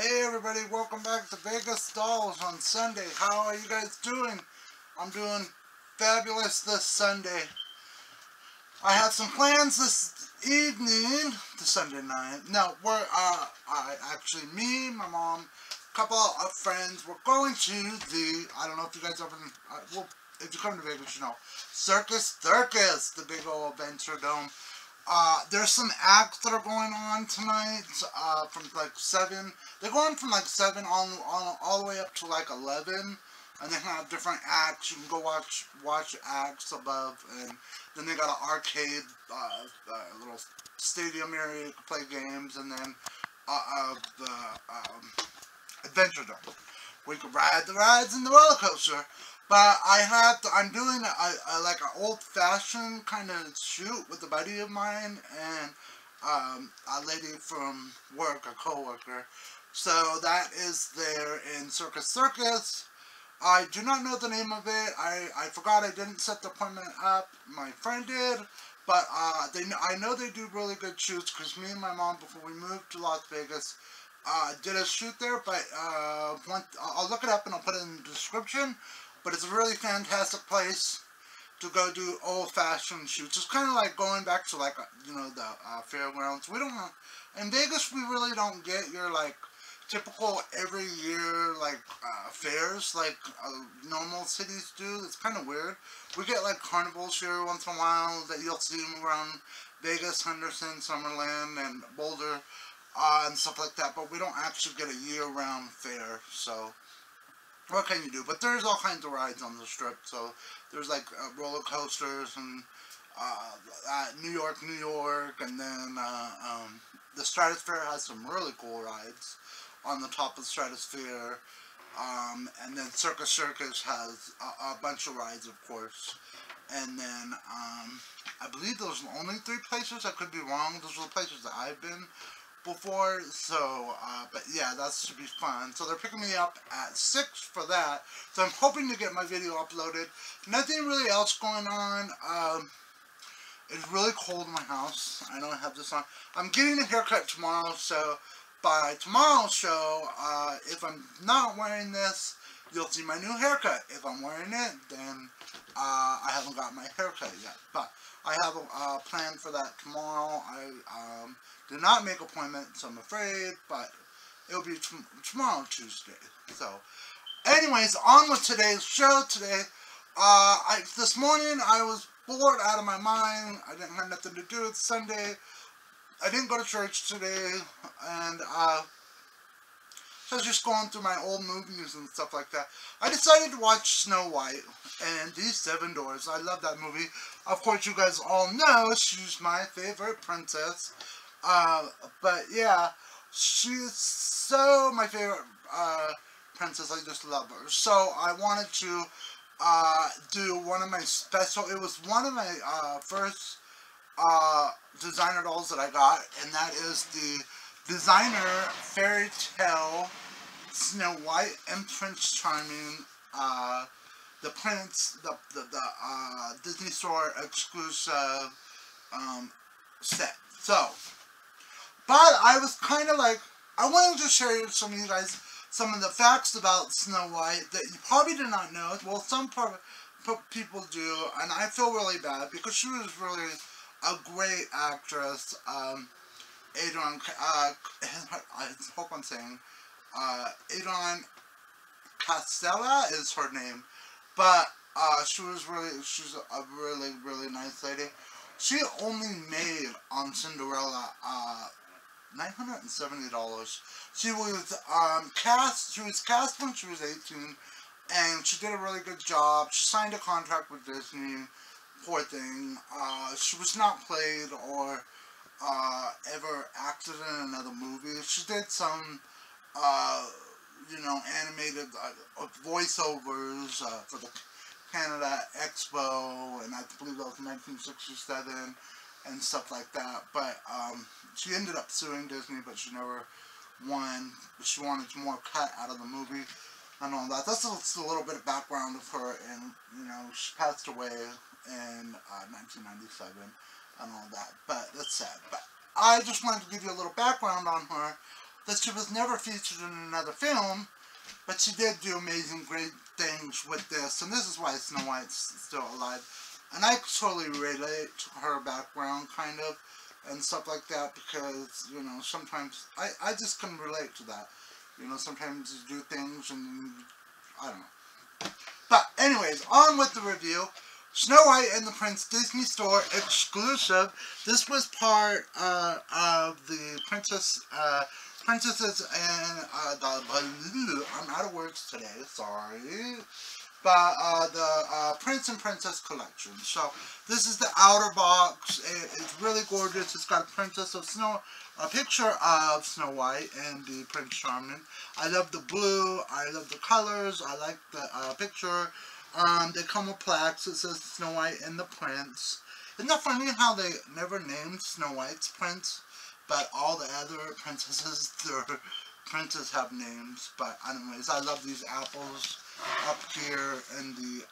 Hey everybody, welcome back to Vegas Dolls on Sunday. How are you guys doing? I'm doing fabulous this Sunday. I have some plans this evening, the Sunday night. No, me, my mom, a couple of friends, we're going to I don't know if you guys ever, well, if you come to Vegas, you know, Circus Circus, the big old Adventure Dome. There's some acts that are going on tonight, from like 7. They're going from like 7 on all the way up to like 11. And they have different acts. You can go watch acts above. And then they got an arcade, little stadium area you can play games. And then, the, Adventure Dome, where you can ride the rides in the roller coaster. But I'm doing like an old-fashioned kind of shoot with a buddy of mine and a lady from work, a co-worker. So that is there in Circus Circus. I do not know the name of it. I forgot I didn't set the appointment up. My friend did. But I know they do really good shoots because me and my mom, before we moved to Las Vegas, did a shoot there. But I'll look it up and I'll put it in the description. But it's a really fantastic place to go do old-fashioned shoots. It's kind of like going back to like, you know, the fairgrounds. We don't have, in Vegas we really don't get your like typical every year like fairs like normal cities do. It's kind of weird. We get like carnivals here once in a while that you'll see them around Vegas, Henderson, Summerlin, and Boulder, and stuff like that. But we don't actually get a year-round fair, so what can you do? But there's all kinds of rides on the strip. So there's like roller coasters and New York, and then the Stratosphere has some really cool rides on the top of the Stratosphere. And then Circus Circus has a bunch of rides, of course. And then I believe those are the only 3 places. I could be wrong. Those are the places that I've been before. So, but yeah, that should be fun. So they're picking me up at 6 for that. So I'm hoping to get my video uploaded. Nothing really else going on. It's really cold in my house. I don't have this on. I'm getting a haircut tomorrow, so by tomorrow's show, if I'm not wearing this, you'll see my new haircut. If I'm wearing it, then I haven't got my haircut yet. But I have a plan for that tomorrow. I did not make appointments, I'm afraid, but it'll be tomorrow, Tuesday. So, anyways, on with today's show today. This morning I was bored out of my mind. I didn't have nothing to do. It's Sunday. I didn't go to church today, and so I was just going through my old movies and stuff like that. I decided to watch Snow White and These 7 Doors. I love that movie. Of course, you guys all know she's my favorite princess. But yeah, she's so my favorite princess. I just love her. So I wanted to do one of my special. It was one of my first designer dolls that I got, and that is the designer fairy tale Snow White and Prince Charming, the Disney Store exclusive set. So, but I was kind of like, I wanted to share some of you guys some of the facts about Snow White that you probably did not know. Well, some people do, and I feel really bad because she was really a great actress. Adrian, I hope I'm saying, Adrian Castella is her name, but she's a really, really nice lady. She only made on Cinderella $970. She was cast when she was 18, and she did a really good job. She signed a contract with Disney. Poor thing. She was not played or ever acted in another movie. She did some, you know, animated voiceovers for the Canada Expo, and I believe that was 1967 and stuff like that. But she ended up suing Disney, but she never won. She wanted more cut out of the movie and all that. That's just a little bit of background of her, and you know, she passed away in 1997 and all that. But that's sad. But I just wanted to give you a little background on her. that she was never featured in another film, but she did do amazing, great things with this, and this is why Snow White's still alive. And I totally relate to her background, kind of, and stuff like that, because, you know, sometimes, I just can relate to that. You know, sometimes you do things and, I don't know. But, anyways, on with the review. Snow White and the Prince Disney Store exclusive. This was part of the Princesses and I'm out of words today, sorry. But the Prince and Princess collection. So this is the outer box. It's really gorgeous. It's got a picture of Snow White and the Prince Charming. I love the blue. I love the colors. I like the picture. They come with plaques. It says Snow White and the Prince. Isn't that funny how they never named Snow White's prince, but all the other princesses, their princes have names. But anyways, I love these apples up here in the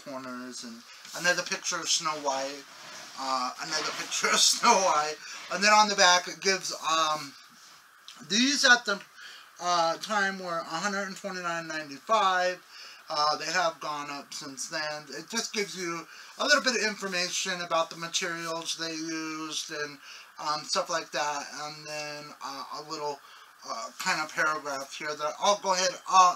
corners, and another picture of Snow White, another picture of Snow White, and then on the back it gives, these at the time were $129.95. They have gone up since then. It just gives you a little bit of information about the materials they used and stuff like that, and then a little kind of paragraph here that I'll go ahead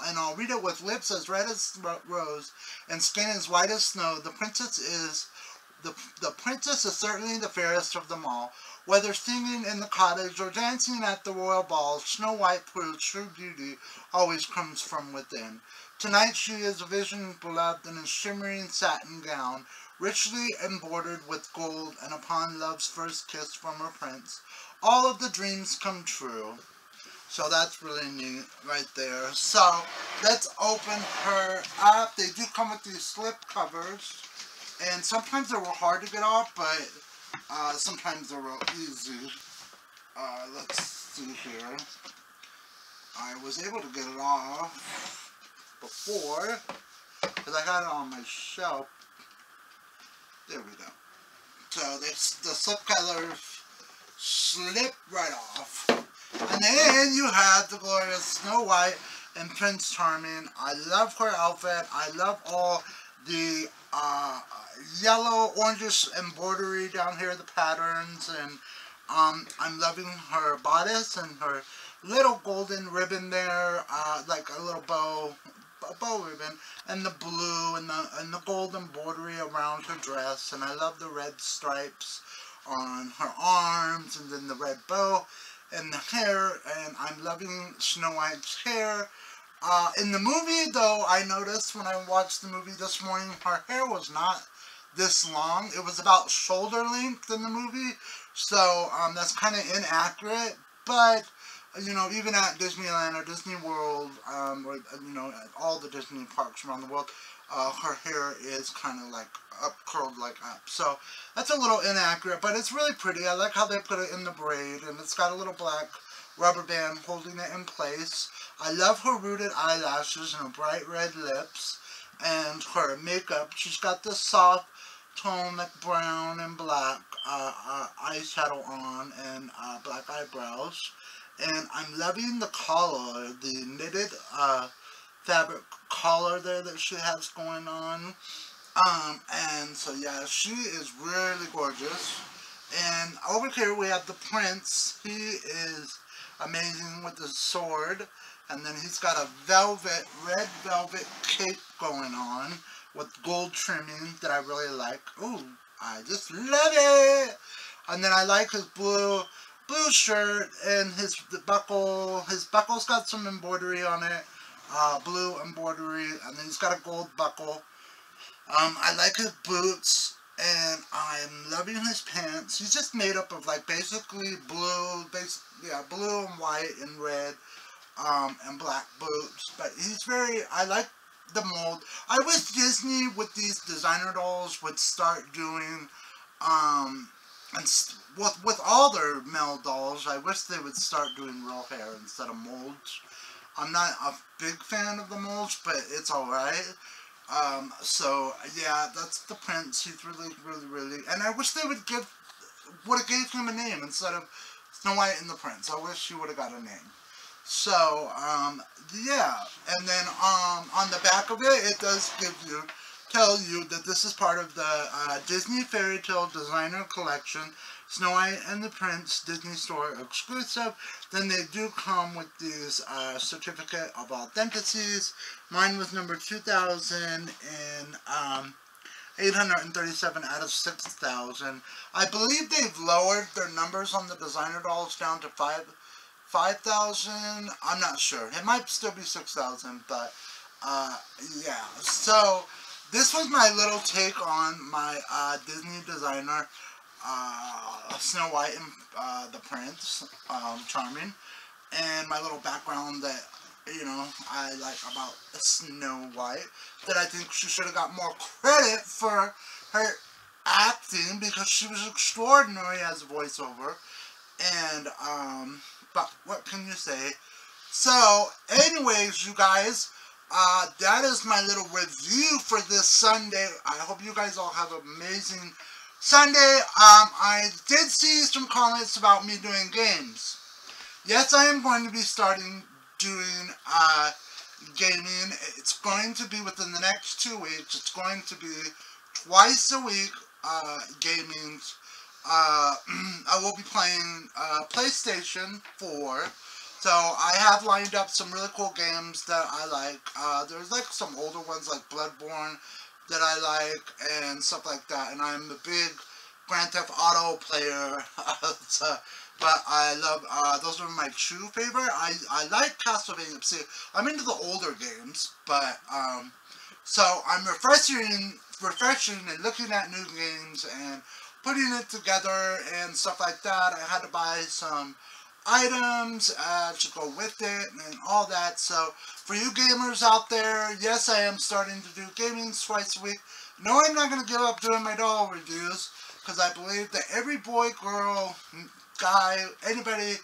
and I'll read it. With lips as red as rose and skin as white as snow, the princess is certainly the fairest of them all. Whether singing in the cottage or dancing at the royal ball, Snow White proves true beauty always comes from within. Tonight she is a vision beloved in a shimmering satin gown, richly embroidered with gold, and upon love's first kiss from her prince, all of the dreams come true. So that's really neat right there. So let's open her up. They do come with these slip covers, and sometimes they were hard to get off, but sometimes they're real easy. Let's see here. I was able to get it off before, because I had it on my shelf. There we go. So the slip covers slip right off. And then you have the glorious Snow White and Prince Charming. I love her outfit. I love all the yellow, orangish embroidery down here, the patterns, and I'm loving her bodice and her little golden ribbon there, like a little bow ribbon, and the blue and the gold embroidery around her dress, and I love the red stripes on her arms, and then the red bow and the hair, and I'm loving Snow White's hair. In the movie, though, I noticed when I watched the movie this morning, her hair was not this long. It was about shoulder length in the movie, so that's kind of inaccurate, but you know, even at Disneyland or Disney World, or, you know, at all the Disney parks around the world, her hair is kind of like curled like up. So that's a little inaccurate, but it's really pretty. I like how they put it in the braid, and it's got a little black rubber band holding it in place. I love her rooted eyelashes and her bright red lips, and her makeup. She's got this soft tone like brown and black eyeshadow on, and black eyebrows. And I'm loving the collar, the knitted fabric collar there that she has going on. And so yeah, she is really gorgeous. And over here we have the Prince. He is amazing with the sword. And then he's got a red velvet cape going on with gold trimming that I really like. Ooh, I just love it! And then I like his blue shirt and his buckle. His buckle's got some embroidery on it, blue embroidery, and then he's got a gold buckle. I like his boots, and I'm loving his pants. He's just made up of like basically blue and white and red, and black boots. But he's I like the mold. I wish Disney with these designer dolls would start doing, and with all their male dolls, I wish they would start doing real hair instead of molds. I'm not a big fan of the molds, but it's alright. So, yeah, that's the Prince. He's really, and I wish they would have gave him a name instead of Snow White and the Prince. I wish he would have got a name. So, yeah. And then on the back of it, it does tell you that this is part of the Disney Fairy Tale Designer Collection, Snow White and the Prince Disney Store exclusive. Then they do come with these certificate of authenticities. Mine was number 2,837 out of 6,000. I believe they've lowered their numbers on the designer dolls down to 5,000. I'm not sure. It might still be 6,000, but yeah. So this was my little take on my Disney designer Snow White and the Prince, Charming, and my little background that, you know, I like about Snow White, that I think she should have got more credit for her acting, because she was extraordinary as a voiceover. And but what can you say? So anyways, you guys, that is my little review for this Sunday. I hope you guys all have an amazing Sunday. I did see some comments about me doing games. Yes, I am going to be starting doing gaming. It's going to be within the next 2 weeks. It's going to be twice a week gaming. I will be playing PlayStation 4. So I have lined up some really cool games that I like. There's like some older ones like Bloodborne that I like and stuff like that. And I'm a big Grand Theft Auto player. But I love, those are my true favorite. I like Castlevania. See, I'm into the older games, but, so I'm refreshing and looking at new games and putting it together and stuff like that. I had to buy some items to go with it and all that. So for you gamers out there, yes, I am starting to do gaming twice a week. No, I'm not going to give up doing my doll reviews, because I believe that every boy, girl, guy, anybody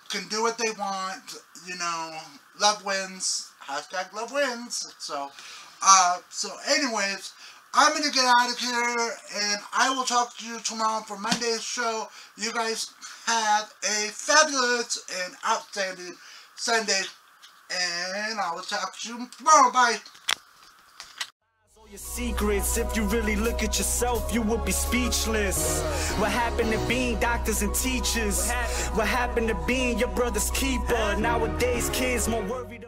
can do what they want. You know, love wins. Hashtag love wins. So, so anyways, I'm going to get out of here, and I will talk to you tomorrow for Monday's show. You guys have a fabulous and outstanding Sunday, and I will talk to you tomorrow. Bye. Your secrets, if you really look at yourself, you would be speechless. What happened to being doctors and teachers? What happened to being your brother's keeper? Nowadays kids more worried